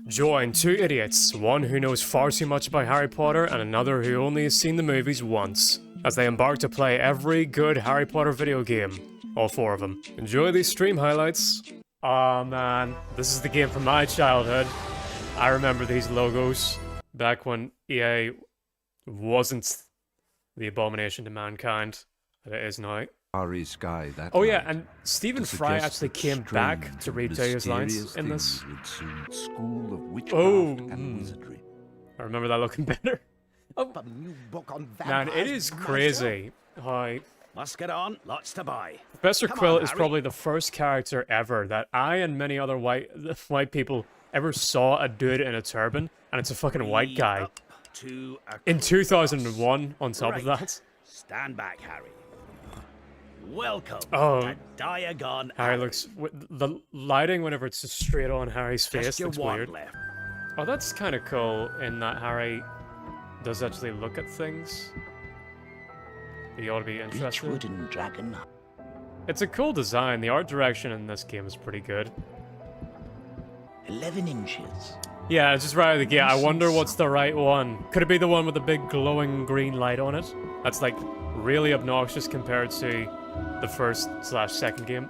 Join two idiots, one who knows far too much about Harry Potter and another who only has seen the movies once, as they embark to play every good Harry Potter video game. All four of them. Enjoy these stream highlights. Aw man, this is the game from my childhood. I remember these logos back when EA wasn't the abomination to mankind that it is now. Sky that Oh yeah, night, and Stephen to Fry suggest actually that came back strange to and redo his lines mysterious in this. things would soon school of witchcraft Oh, and wizardry. I remember that looking better. Oh, A new book on man, vampires, it is master? crazy how Must get on, lots to buy. Professor Come Quill on, is Harry. probably the first character ever that I and many other white people ever saw a dude in a turban, and it's a fucking white guy. Up to a In cross. 2001, on top of Right. that. Stand back, Harry. Welcome Oh. to Diagon Harry Alley. looks... The lighting whenever it's just straight on Harry's face Just your looks wand weird. left. Oh, that's kind of cool in that Harry does actually look at things. He ought to be interested. Beechwood and Dragon. It's a cool design. The art direction in this game is pretty good. 11 inches. Yeah, it's just right out of the gate. I wonder what's the right one. Could it be the one with the big glowing green light on it? That's like really obnoxious compared to the first/second game.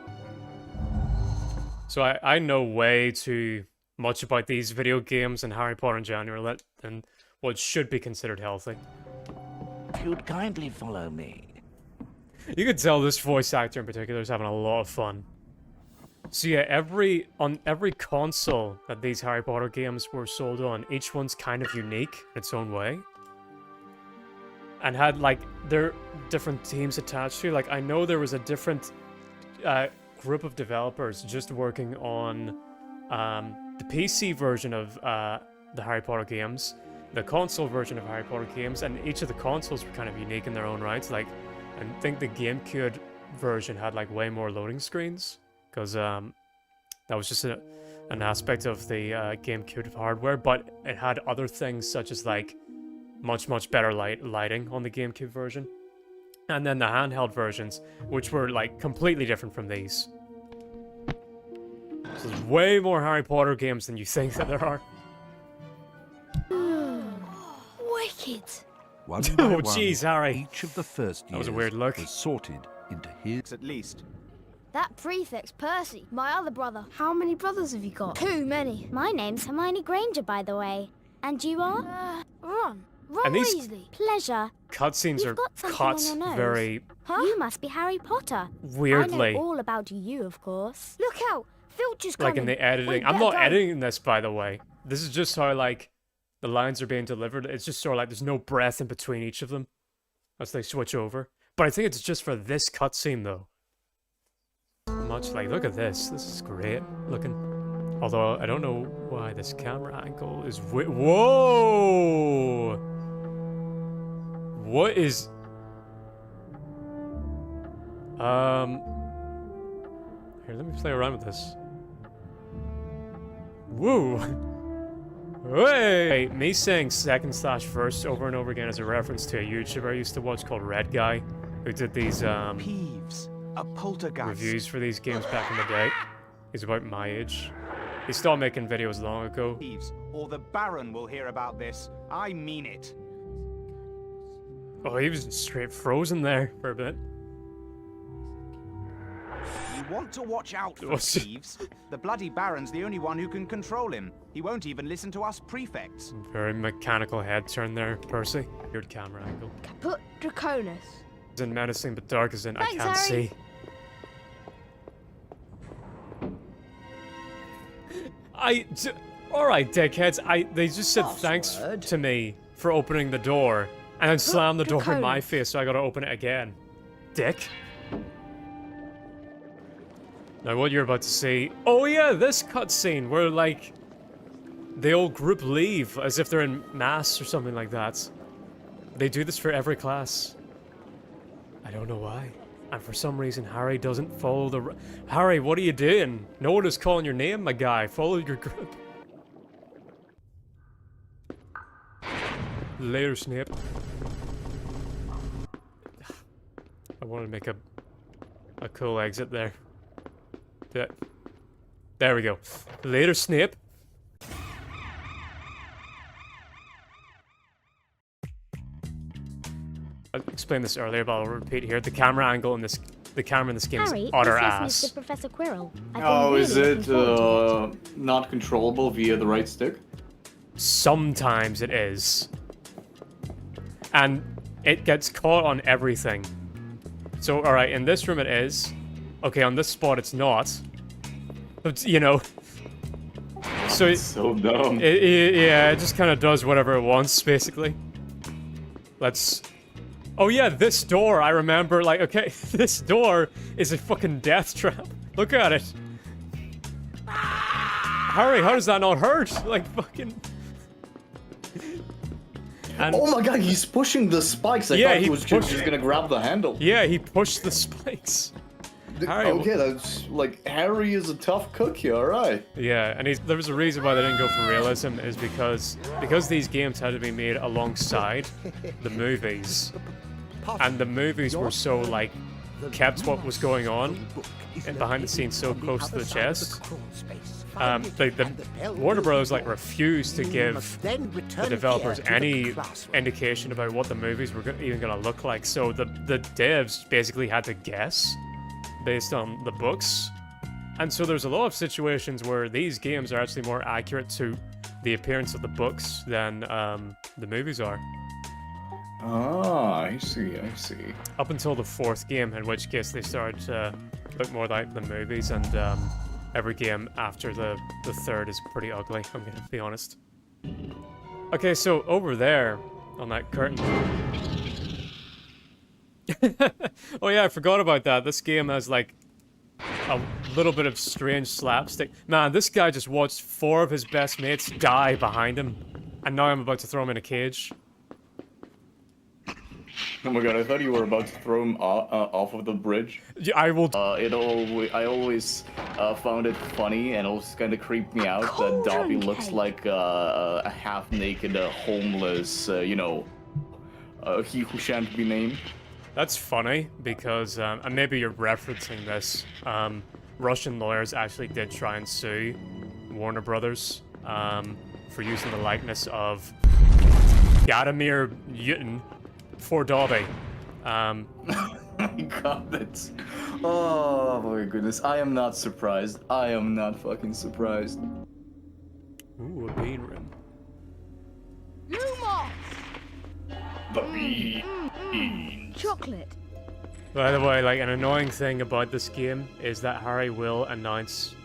So I know way too much about these video games and Harry Potter in general than what should be considered healthy. If you'd kindly follow me. You could tell this voice actor in particular is having a lot of fun. So yeah, on every console that these Harry Potter games were sold on, each one's kind of unique in its own way. And had like their different teams attached to. Like I know there was a different group of developers just working on the PC version of the Harry Potter games, the console version of Harry Potter games, and each of the consoles were kind of unique in their own rights. Like I think the GameCube version had like way more loading screens because that was just an aspect of the GameCube hardware, but it had other things such as like much better lighting on the GameCube version, and then the handheld versions, which were like completely different from these. So there's way more Harry Potter games than you think that there are. Wicked. One by Oh one, jeez, Harry. each of the first That was a years weird look. was sorted into his. At least. That prefect's Percy, my other brother. How many brothers have you got? Too many. My name's Hermione Granger, by the way. And you are? Ron And these- Weasley. Pleasure. Cutscenes You've are got something cut on your nose. very Huh? You must be Harry Potter. weirdly. I know all about you, of course. Look out! Filch's coming. Like in the editing. We I'm better not go. editing this, by the way. This is just how like the lines are being delivered. It's just sort of like there's no breath in between each of them as they switch over. But I think it's just for this cutscene though. Much like, look at this. This is great looking. Although I don't know why this camera angle is whoa. What is? Here, let me play around with this. Woo! Hey! Me saying second/first over and over again is a reference to a YouTuber I used to watch called Red Guy, who did these Peeves. A poltergeist. reviews for these games back in the day. He's about my age. He stopped making videos long ago. Peeves, or the Baron will hear about this. I mean it. Oh, he was straight frozen there for a bit. You want to watch out for What's- Peeves. The bloody Baron's the only one who can control him. He won't even listen to us prefects. Very mechanical head turn there, Percy. Weird camera angle. Caput Draconis. As in menacing but dark as in I Thanks, can't Harry. see. Alright, dickheads. They just said thanks Password? to me for opening the door, and then slammed the door in my Draconis. face, so I gotta open it again. Dick. Now, what you're about to see. Oh, yeah, this cutscene where, like, the old group leave as if they're in mass or something like that. They do this for every class. I don't know why. And for some reason, Harry doesn't follow the... Harry, what are you doing? No one is calling your name, my guy. Follow your group. Later, Snape. I wanted to make a cool exit there. There we go. Later, Snape. I explained this earlier, but I'll repeat here. The camera angle in this, the camera in this game Harry, is utter this ass. is Mr. Professor Quirrell. I've been Oh, really is looking it forward to it. not controllable via the right stick? Sometimes it is. And it gets caught on everything. So, alright, in this room it is. Okay, on this spot it's not. But, you know. So, So dumb. yeah, it just kind of does whatever it wants, basically. Let's... Oh yeah, this door, I remember, like, okay, this door is a fucking death trap. Look at it. Harry, how does that not hurt? Like, fucking... And Oh my god, he's pushing the spikes. I Yeah, thought he he was pushed- just gonna grab the handle. yeah, he pushed the spikes. Harry, Okay, that's like Harry is a tough cookie, alright. yeah, and there was a reason why they didn't go for realism, is because these games had to be made alongside the movies, and the movies were so like kept what was going on and behind the scenes so close to the chest. The Warner Bros. Like refused to give the developers any indication about what the movies were even gonna look like. So the devs basically had to guess based on the books. And so there's a lot of situations where these games are actually more accurate to the appearance of the books than the movies are. Ah, I see, I see. Up until the fourth game, in which case they started to look more like the movies, and every game after the third is pretty ugly, I'm gonna be honest. Okay, so over there, on that curtain... Oh yeah, I forgot about that. This game has like a little bit of strange slapstick. Man, this guy just watched 4 of his best mates die behind him, and now I'm about to throw him in a cage. Oh my god, I thought you were about to throw him off of the bridge. Yeah, I will... I always found it funny and also kind of creeped me out that Dobby looks like a half-naked, homeless, you know, he who shan't be named. That's funny, because, and maybe you're referencing this, Russian lawyers actually did try and sue Warner Brothers for using the likeness of Vladimir Putin for Dobby. My god, that's... Oh my goodness, I am not surprised. I am not fucking surprised. Ooh, a bean room. Lumos! The bean. Chocolate. By the way, like, an annoying thing about this game is that Harry will announce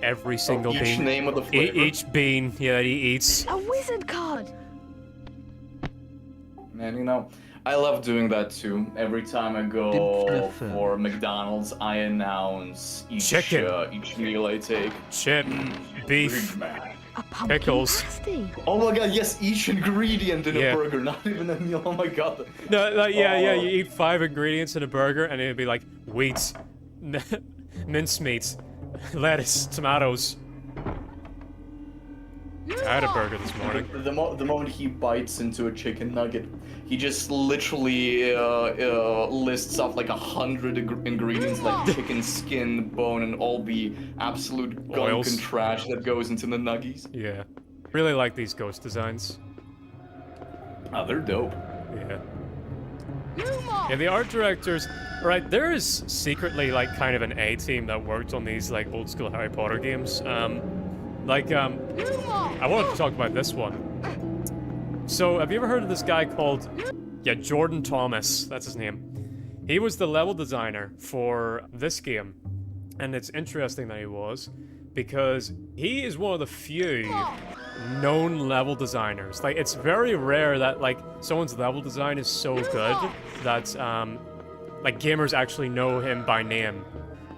every single Each bean. name of the flavor. Each bean, yeah, that he eats. A wizard card. Man, you know, I love doing that too. Every time I go for McDonald's, I announce each Chicken. each meal I take. Chip, beef, Big Mac. A pumpkin Pickles. pasty. Oh my god, yes, each ingredient in Yeah. a burger, not even a meal. Oh my god. No, like, yeah, Oh. you eat 5 ingredients in a burger, and it'd be like wheat, mincemeat, lettuce, tomatoes. I had a burger this morning. The moment he bites into a chicken nugget, he just literally lists off like 100 ingredients, like chicken skin, bone, and all the absolute gunk Oils. and trash that goes into the nuggies. Yeah. Really like these ghost designs. Oh, they're dope. Yeah. Yeah, the art directors, right, there is secretly like kind of an A team that worked on these like old school Harry Potter games. I wanted to talk about this one. So, have you ever heard of this guy called, Jordan Thomas, that's his name. He was the level designer for this game. And it's interesting that he was, because he is one of the few known level designers. Like, it's very rare that, like, someone's level design is so good that, like, gamers actually know him by name.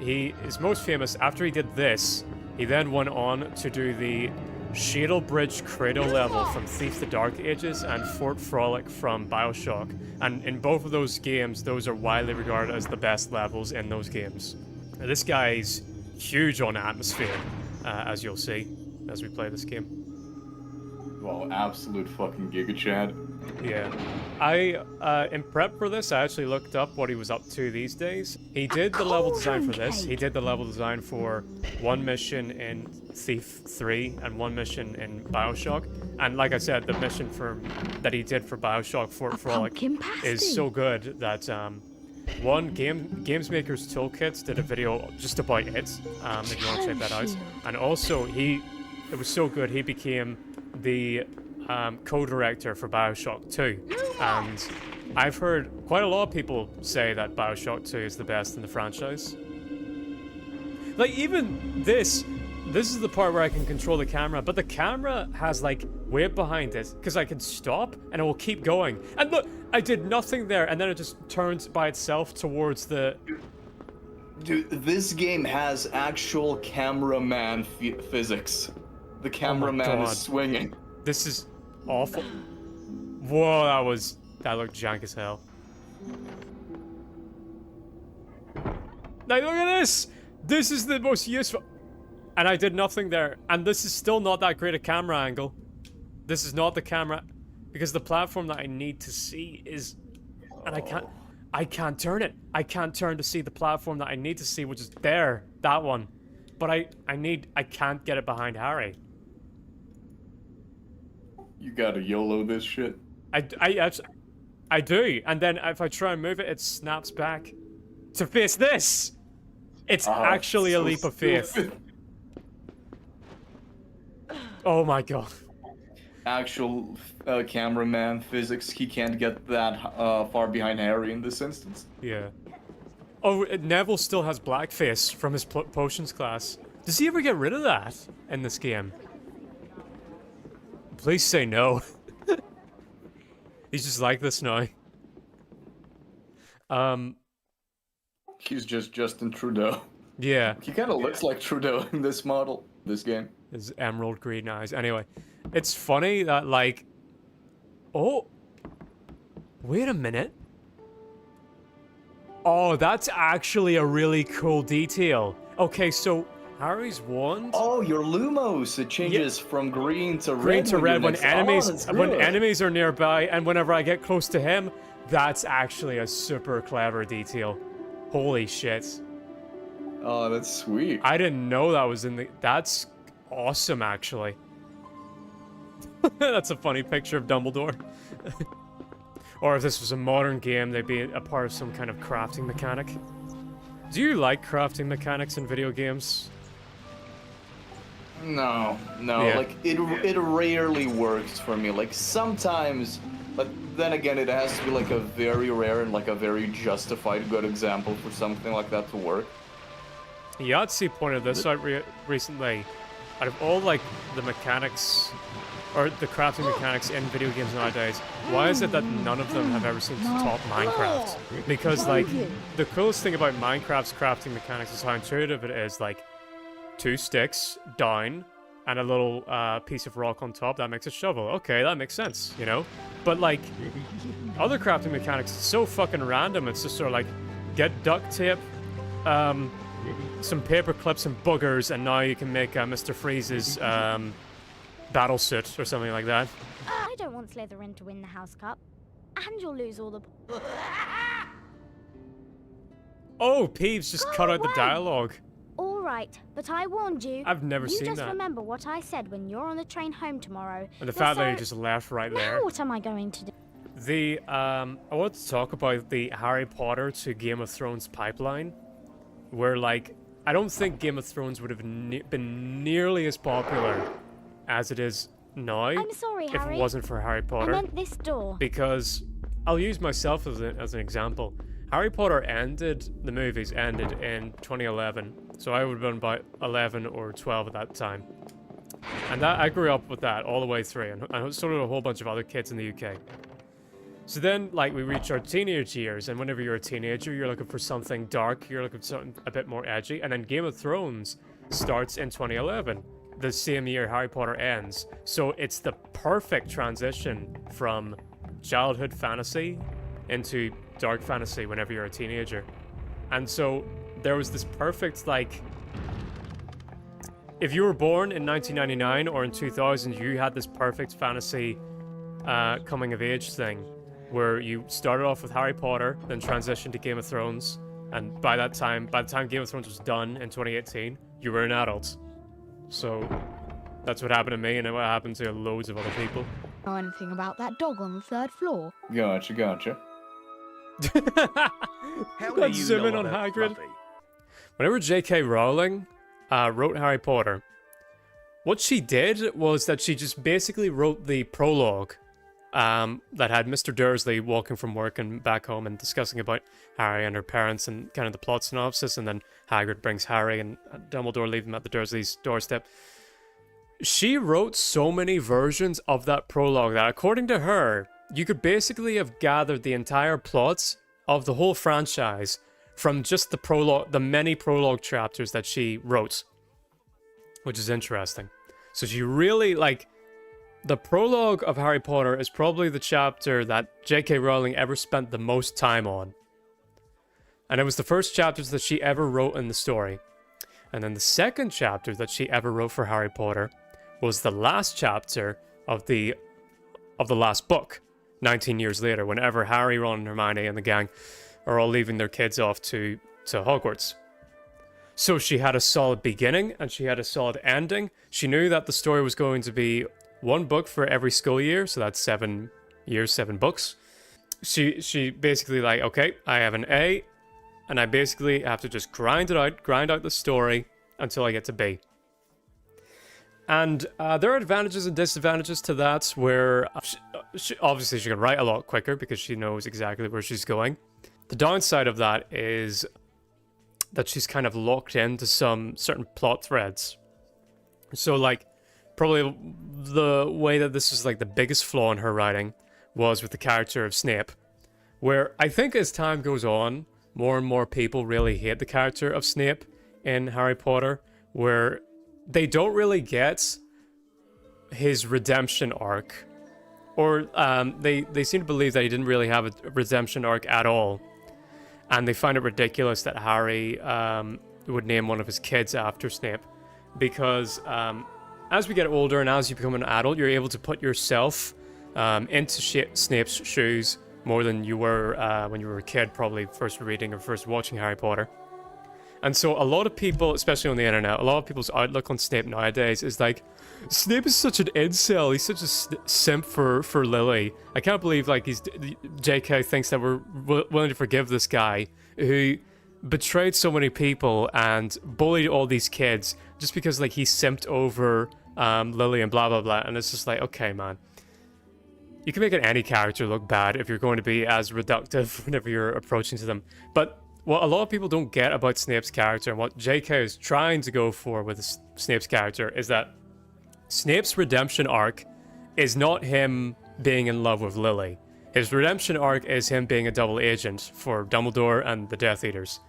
He is most famous after he did this. He then went on to do the Shadle Bridge Cradle level from Thief the Dark Ages and Fort Frolic from BioShock. And in both of those games, those are widely regarded as the best levels in those games. Now, this guy's huge on atmosphere, as you'll see as we play this game. Well, absolute fucking Giga Chad. Yeah. In prep for this, I actually looked up what he was up to these days. He did the level design for this. He did the level design for one mission in Thief 3 and one mission in Bioshock. And like I said, the mission that he did for Bioshock for Frolic is so good that one Games Maker's Toolkits did a video just about it. If you want to check that out. And also it was so good he became the co-director for Bioshock 2. And I've heard quite a lot of people say that Bioshock 2 is the best in the franchise. Like, even this is the part where I can control the camera, but the camera has, like, weight behind it, because I can stop, and it will keep going. And look, I did nothing there, and then it just turns by itself towards the... Dude, this game has actual cameraman physics. The cameraman is swinging. This is awful. Whoa, that looked jank as hell. Now look at this! This is the most useful... And I did nothing there. And this is still not that great a camera angle. This is not the camera... Because the platform that I need to see is... And I can't turn it. I can't turn to see the platform that I need to see, which is there. That one. But I can't get it behind Harry. You gotta YOLO this shit. I do. And then if I try and move it, it snaps back to face this. It's actually a leap of faith. Oh my god. Actual cameraman physics, he can't get that far behind Harry in this instance. Yeah. Oh, Neville still has blackface from his potions class. Does he ever get rid of that in this game? Please say no. He's just like this now. He's just Justin Trudeau. Yeah. He kind of looks like Trudeau in this model, this game. His emerald green eyes. Anyway, it's funny that, like... Oh! Wait a minute. Oh, that's actually a really cool detail. Okay, so Harry's wand... Oh, your Lumos! It changes from green to red. Green to red when when enemies are nearby, and whenever I get close to him. That's actually a super clever detail. Holy shit. Oh, that's sweet. I didn't know that was in the... That's awesome, actually. That's a funny picture of Dumbledore. Or if this was a modern game, they'd be a part of some kind of crafting mechanic. Do you like crafting mechanics in video games? No, Yeah. like, it rarely works for me. Like, sometimes, but then again, it has to be, like, a very rare and, like, a very justified good example for something like that to work. Yahtzee pointed this out recently. Out of all, like, the mechanics, or the crafting mechanics in video games nowadays, why is it that none of them have ever seemed to top Minecraft? Because, like, the coolest thing about Minecraft's crafting mechanics is how intuitive it is. Like, 2 sticks down and a little piece of rock on top that makes a shovel. Okay, that makes sense, you know? But, like, other crafting mechanics, it's so fucking random. It's just sort of like, get duct tape, some paper clips and boogers, and now you can make Mr. Freeze's battle suit or something like that. I don't want Slytherin to win the House Cup. And you'll lose all the... Oh, Peeves just cut out the dialogue. All right, but I warned you. I've never seen You that. just remember what I said when you're on the train home tomorrow. And the fact that he just left right there. Now what am I going to do? The, I want to talk about the Harry Potter to Game of Thrones pipeline. Where, like, I don't think Game of Thrones would have been nearly as popular as it is now. I'm sorry, if Harry. it wasn't for Harry Potter. I meant this door. Because I'll use myself as an example. Harry Potter the movies ended in 2011. So I would have been about 11 or 12 at that time. And I grew up with that all the way through. And so did a whole bunch of other kids in the UK. So then, like, we reach our teenage years, and whenever you're a teenager, you're looking for something dark, you're looking for something a bit more edgy, and then Game of Thrones starts in 2011, the same year Harry Potter ends. So it's the perfect transition from childhood fantasy into dark fantasy whenever you're a teenager. And so there was this perfect, like, if you were born in 1999 or in 2000, you had this perfect fantasy coming of age thing where you started off with Harry Potter, then transitioned to Game of Thrones, and by the time Game of Thrones was done in 2018, you were an adult. So that's what happened to me, and what happened to loads of other people. Know anything about that dog on the 3rd floor? Gotcha. How Let's do you zoom know in on about Hagrid. Fluffy? Whenever J.K. Rowling wrote Harry Potter, what she did was that she just basically wrote the prologue that had Mr. Dursley walking from work and back home and discussing about Harry and her parents and kind of the plot synopsis, and then Hagrid brings Harry and Dumbledore leave him at the Dursleys' doorstep. She wrote so many versions of that prologue that, according to her, you could basically have gathered the entire plots of the whole franchise from just the prologue, the many prologue chapters that she wrote, which is interesting. So she really, like, the prologue of Harry Potter is probably the chapter that J.K. Rowling ever spent the most time on. And it was the first chapters that she ever wrote in the story. And then the second chapter that she ever wrote for Harry Potter was the last chapter of the last book, 19 years later, whenever Harry, Ron, and Hermione and the gang are all leaving their kids off to Hogwarts. So she had a solid beginning and she had a solid ending. She knew that the story was going to be one book for every school year, so that's 7 years, 7 books. She basically like, okay, I have an A, and I basically have to just grind out the story until I get to B. And there are advantages and disadvantages to that, where obviously she can write a lot quicker because she knows exactly where she's going. The downside of that is that she's kind of locked into some certain plot threads. So, like, probably the way that this is like the biggest flaw in her writing was with the character of Snape, where I think as time goes on, more and more people really hate the character of Snape in Harry Potter, where they don't really get his redemption arc, or they seem to believe that he didn't really have a redemption arc at all, and they find it ridiculous that Harry would name one of his kids after Snape, because as we get older and as you become an adult, you're able to put yourself into Snape's shoes more than you were when you were a kid, probably first reading or first watching Harry Potter. And so a lot of people, especially on the internet, a lot of people's outlook on Snape nowadays is like, Snape is such an incel, he's such a simp for Lily. I can't believe, like, JK thinks that we're willing to forgive this guy who betrayed so many people and bullied all these kids just because, like, he simped over Lily and blah blah blah. And it's just like, okay, man, you can make any character look bad if you're going to be as reductive whenever you're approaching to them. But what a lot of people don't get about Snape's character, and what JK is trying to go for with Snape's character, is that Snape's redemption arc is not him being in love with Lily. His redemption arc is him being a double agent for Dumbledore and the Death Eaters.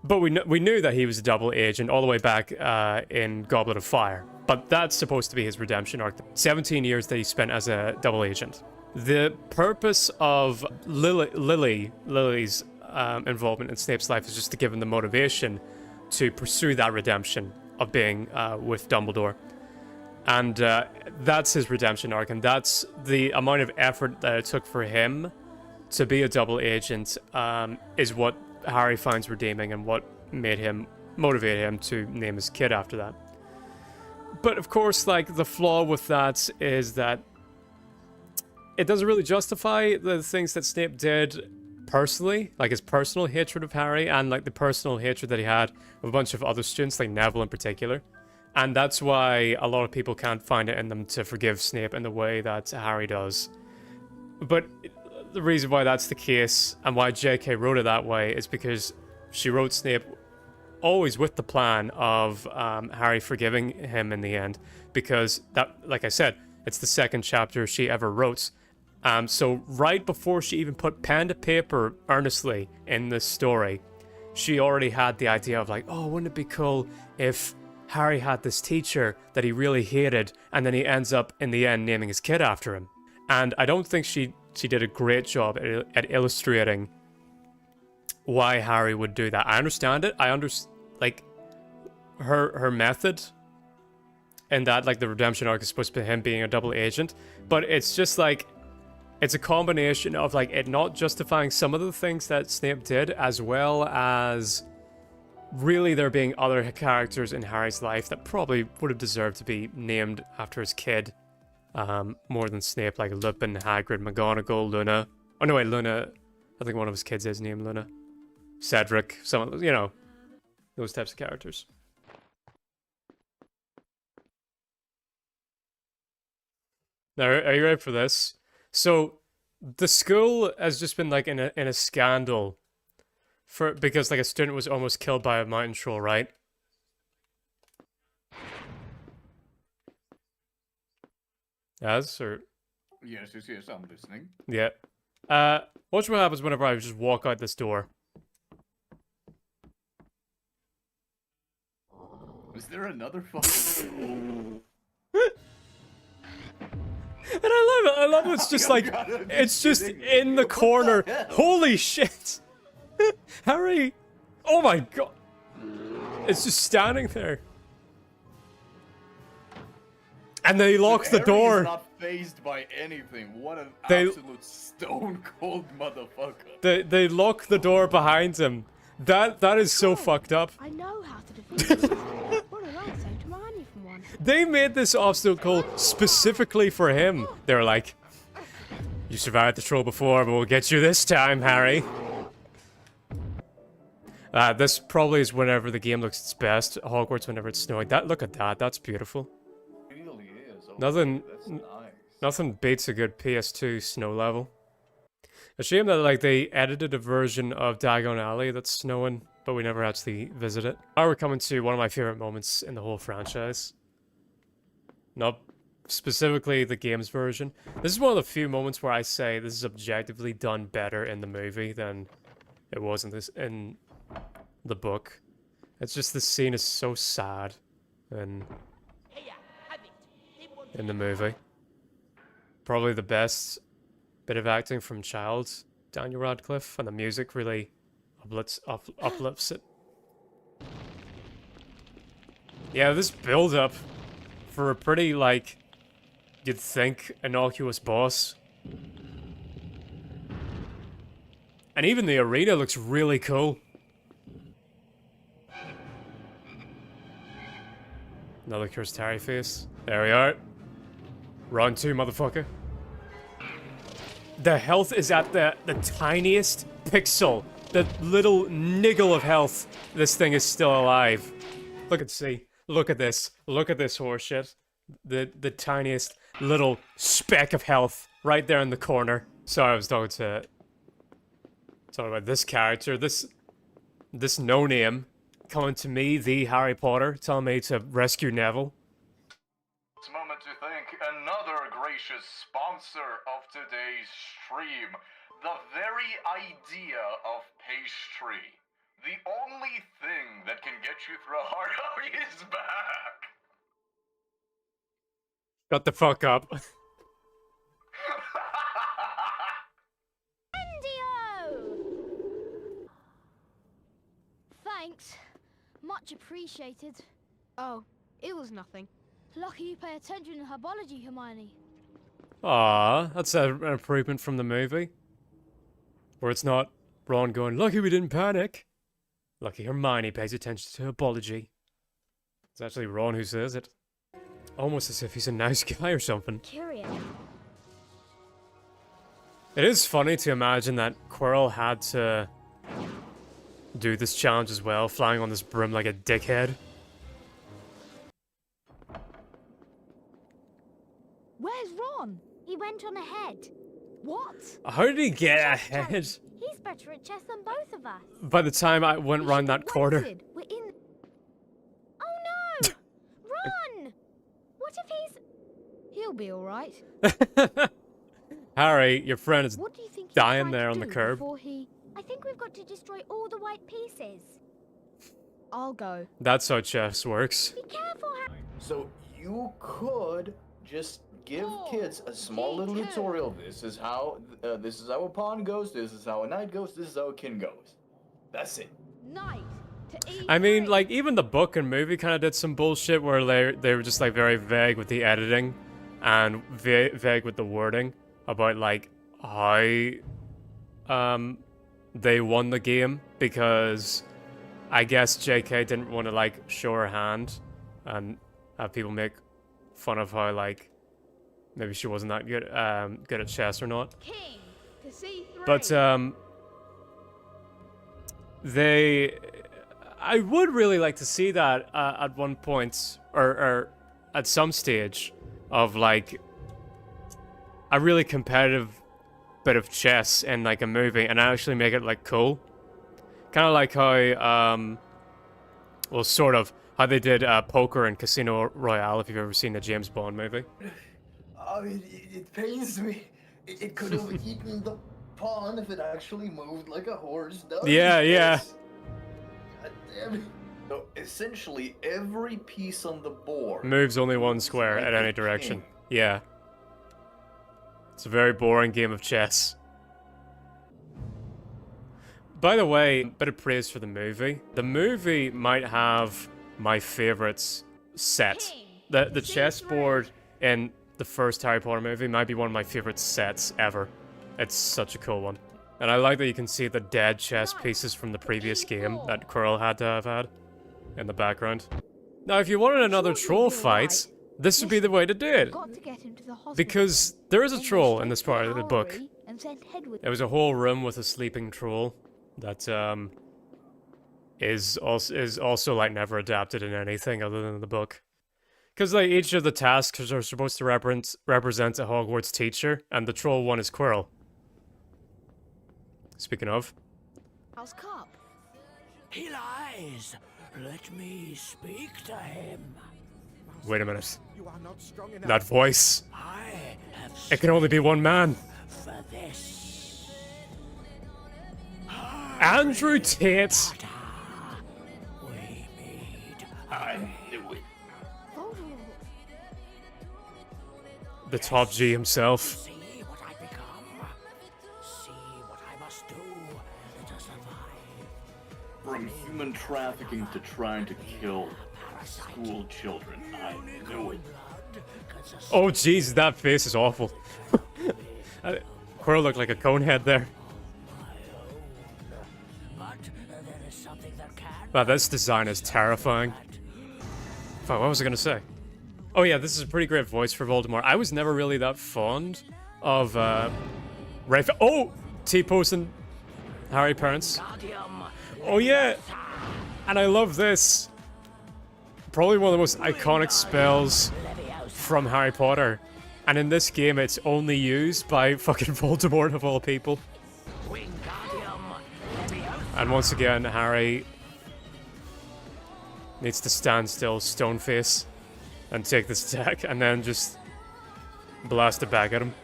But we knew that he was a double agent all the way back in Goblet of Fire. But that's supposed to be his redemption arc. 17 years that he spent as a double agent. The purpose of Lily's involvement in Snape's life is just to give him the motivation to pursue that redemption of being with Dumbledore. And that's his redemption arc, and that's the amount of effort that it took for him to be a double agent is what Harry finds redeeming and what motivated him to name his kid after that. But of course, like, the flaw with that is that it doesn't really justify the things that Snape did personally, like his personal hatred of Harry and like the personal hatred that he had of a bunch of other students, like Neville in particular. And that's why a lot of people can't find it in them to forgive Snape in the way that Harry does. But the reason why that's the case and why J.K. wrote it that way is because she wrote Snape always with the plan of Harry forgiving him in the end. Because that, like I said, it's the second chapter she ever wrote. So right before she even put pen to paper earnestly in this story, she already had the idea of like, oh, wouldn't it be cool if Harry had this teacher that he really hated, and then he ends up in the end naming his kid after him. And I don't think she did a great job at illustrating why Harry would do that. I understand it. Like her method and that like the redemption arc is supposed to be him being a double agent, but it's just like it's a combination of like it not justifying some of the things that Snape did, as well as really there being other characters in Harry's life that probably would have deserved to be named after his kid, more than Snape, like Lupin, Hagrid, McGonagall, Luna. Oh no, wait, Luna. I think one of his kids is named Luna. Cedric, some of you know, those types of characters. Now, are you ready for this? So, the school has just been like in a scandal because like a student was almost killed by a mountain troll, right? Yes, or Yes, I'm listening. yeah. Watch what happens whenever I just walk out this door. Is there another fucking... And I love it. I love it. It's just like it's just in the corner. Holy shit, Harry! Oh my god! It's just standing there. And they lock the door. Harry is not fazed by anything. What an absolute stone cold motherfucker. They lock the door behind him. That is so fucked up. I know how to defeat this. What did I say to Hermione for one? They made this obstacle specifically for him. They were like, "You survived the troll before, but we'll get you this time, Harry." This probably is whenever the game looks its best. Hogwarts whenever it's snowing. Look at that. That's beautiful. It really is. Oh, Nothing. that's nice. Nothing beats a good PS2 snow level. A shame that like they edited a version of Diagon Alley that's snowing, but we never actually visit it. Now we're coming to one of my favorite moments in the whole franchise. Not specifically the games version. This is one of the few moments where I say this is objectively done better in the movie than it was in the book. It's just the scene is so sad in the movie. Probably the best bit of acting from child Daniel Radcliffe, and the music really uplifts it. Yeah, this build up for a pretty like you'd think innocuous boss. And even the arena looks really cool. Another cursed Harry face. There we are. Round 2, motherfucker. The health is at the tiniest pixel. The little niggle of health. This thing is still alive. Look at Look at this. Look at this horseshit. The tiniest little speck of health right there in the corner. Sorry, I was talking about this character. This no name coming to me, the Harry Potter, telling me to rescue Neville. It's a moment to thank another gracious sponsor of today's stream. The very idea of pastry. The only thing that can get you through a hard hour is back. Shut the fuck up. Thanks. Much appreciated. Oh, it was nothing. Lucky you pay attention in herbology, Hermione. Ah, that's an improvement from the movie. Where it's not Ron going, lucky we didn't panic. Lucky Hermione pays attention to herbology. It's actually Ron who says it. Almost as if he's a nice guy or something. Curious. It is funny to imagine that Quirrell had to do this challenge as well, flying on this broom like a dickhead. Where's Ron? He went on ahead. What? How did he get ahead? He's better at chess than both of us. By the time I went We round should that have corner. waited. We're in. Oh no! Ron! What if he's... He'll be all right. Harry, your friend is What do you think he's dying trying there to on the do curb. before he... I think we've got to destroy all the white pieces. I'll go. That's how chess works. Be careful, Harry. So you could just give kids a small little tutorial. This is how a pawn goes. This is how a knight goes. This is how a king goes. That's it. Knight. I mean, like, even the book and movie kind of did some bullshit where they were just, like, very vague with the editing and vague with the wording about, like, how they won the game, because I guess JK didn't want to, like, show her hand and have people make fun of how, like, maybe she wasn't that good at chess or not. King to C3. But I would really like to see that at one point, or at some stage, of like a really competitive bit of chess in like a movie, and actually make it like cool, kind of like how well, sort of how they did poker in Casino Royale. If you've ever seen the James Bond movie. Oh, it pains me. It could have eaten the pawn if it actually moved like a horse does. Yeah, yeah. God damn it. So essentially, every piece on the board Moves only one square at any direction. Yeah. It's a very boring game of chess. By the way, a bit of praise for the movie. The movie might have my favorites set. The chessboard in the first Harry Potter movie might be one of my favorite sets ever. It's such a cool one. And I like that you can see the dead chess pieces from the previous game that Quirrell had to have had in the background. Now, if you wanted another troll fight, this would be the way to do it. Got to get him to the hospital. Because there is a Then troll go in this straight part to of the book. Owlery and send Hedwig. There was a whole room with a sleeping troll that is also like never adapted in anything other than the book. Because like each of the tasks are supposed to represent a Hogwarts teacher, and the troll one is Quirrell. Speaking of, House Cup. He lies. Let me speak to him. wait a minute, You are not strong enough. that voice, I have it can only be one man. for this. Andrew Tate. We meet. I knew it. Voldemort. The top G himself. See what I become. See what I must do to survive. From human trafficking to trying to kill school children, I knew it. Oh jeez, that face is awful. Quirrell looked like a conehead there. But there is something that can. Wow, this design is terrifying. Fuck, what was I gonna say? Oh yeah, this is a pretty great voice for Voldemort. I was never really that fond of Rafe. Oh, T-Post and Harry parents. Oh yeah, and I love this. Probably one of the most iconic spells from Harry Potter, and in this game, it's only used by fucking Voldemort of all people. And once again, Harry needs to stand still, stone face, and take this attack, and then just blast it back at him.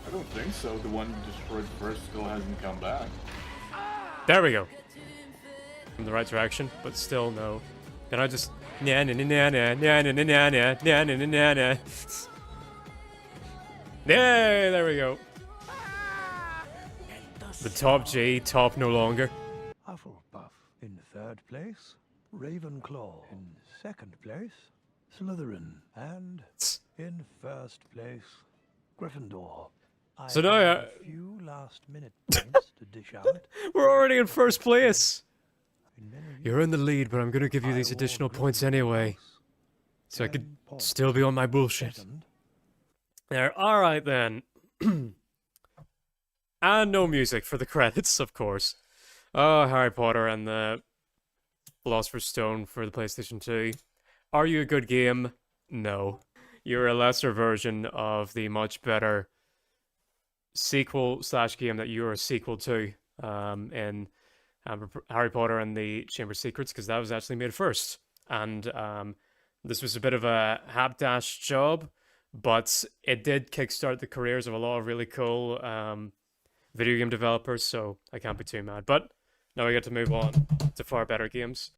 I don't think so. The one you destroyed first still hasn't come back. There we go. In the right direction, but still no. Can I just na na na na na na na na na na na na na? Yay! There we go. The top G, top no longer. Hufflepuff in third place, Ravenclaw in second place, Slytherin, and in first place, Gryffindor. So now, have a few last-minute points to dish out. We're already in first place. In many You're in the lead, but I'm gonna give you these additional points anyway, so I could still be on my bullshit. second, There. All right then. And no music for the credits, of course. Oh, Harry Potter and the Philosopher's Stone for the PlayStation 2. Are you a good game? No. You're a lesser version of the much better sequel/game that you're a sequel to in Harry Potter and the Chamber of Secrets, because that was actually made first. And this was a bit of a hapdash job, but it did kickstart the careers of a lot of really cool video game developers, so I can't be too mad. But now we get to move on to far better games.